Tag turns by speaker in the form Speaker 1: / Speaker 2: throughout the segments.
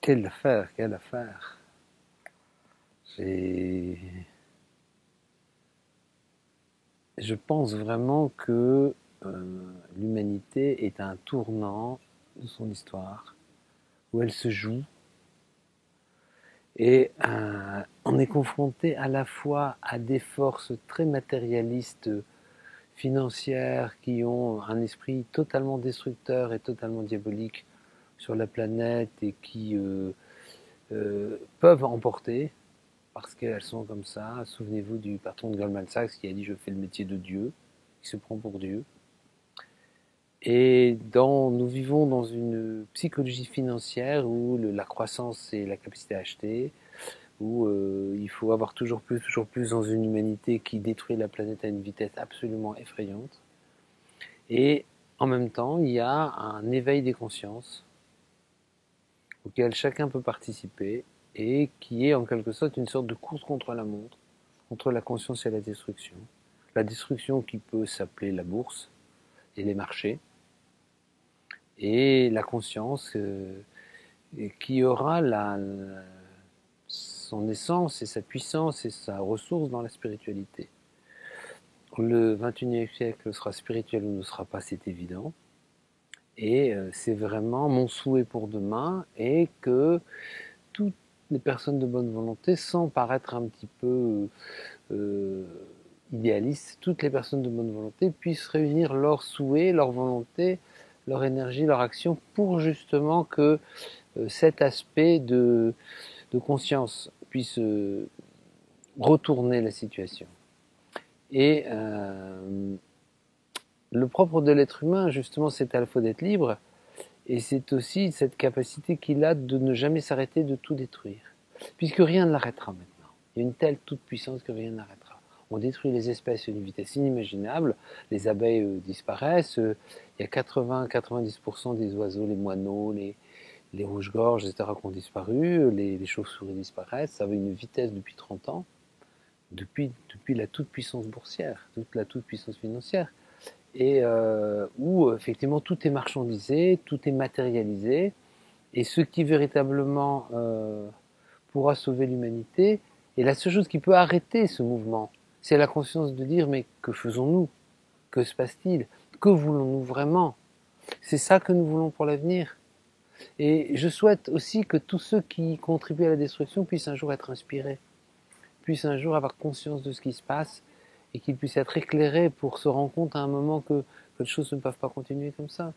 Speaker 1: Quelle affaire, quelle affaire. J'ai- Je pense vraiment que l'humanité est à un tournant de son histoire, où elle se joue, et on est confronté à la fois à des forces très matérialistes, financières, qui ont un esprit totalement destructeur et totalement diabolique sur la planète et qui peuvent emporter, parce qu'elles sont comme ça. Souvenez-vous du patron de Goldman Sachs qui a dit je fais le métier de Dieu, qui se prend pour Dieu. Et nous vivons dans une psychologie financière où la croissance c'est la capacité à acheter, où il faut avoir toujours plus dans une humanité qui détruit la planète à une vitesse absolument effrayante. Et en même temps, il y a un éveil des consciences auquel chacun peut participer et qui est en quelque sorte une sorte de course contre la montre, entre la conscience et la destruction. La destruction qui peut s'appeler la bourse et les marchés, et la conscience qui aura son essence et sa puissance et sa ressource dans la spiritualité. Le 21e siècle sera spirituel ou ne sera pas, c'est évident. Et c'est vraiment mon souhait pour demain, et que toutes les personnes de bonne volonté, sans paraître un petit peu euh, idéalistes, toutes les personnes de bonne volonté puissent réunir leurs souhaits, leur volonté, leur énergie, leur action pour justement que cet aspect de conscience puisse retourner la situation. Et le propre de l'être humain, justement, c'est à la fois d'être libre, et c'est aussi cette capacité qu'il a de ne jamais s'arrêter de tout détruire. Puisque rien ne l'arrêtera maintenant. Il y a une telle toute-puissance que rien ne l'arrêtera. On détruit les espèces à une vitesse inimaginable, les abeilles disparaissent, il y a 80-90% des oiseaux, les moineaux, les rouges-gorges, etc., qui ont disparu, les chauves-souris disparaissent, ça va à une vitesse depuis 30 ans, depuis la toute-puissance boursière, toute la toute-puissance financière, et où effectivement tout est marchandisé, tout est matérialisé, et ce qui véritablement pourra sauver l'humanité, et la seule chose qui peut arrêter ce mouvement, c'est la conscience de dire mais que faisons-nous? Que se passe-t-il? Que voulons-nous vraiment? C'est ça que nous voulons pour l'avenir. Et je souhaite aussi que tous ceux qui contribuent à la destruction puissent un jour être inspirés, puissent un jour avoir conscience de ce qui se passe, et qu'ils puissent être éclairés pour se rendre compte à un moment que les choses ne peuvent pas continuer comme ça.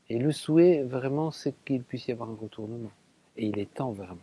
Speaker 1: Et le souhait, vraiment, c'est qu'il puisse y avoir un retournement. Et il est temps, vraiment.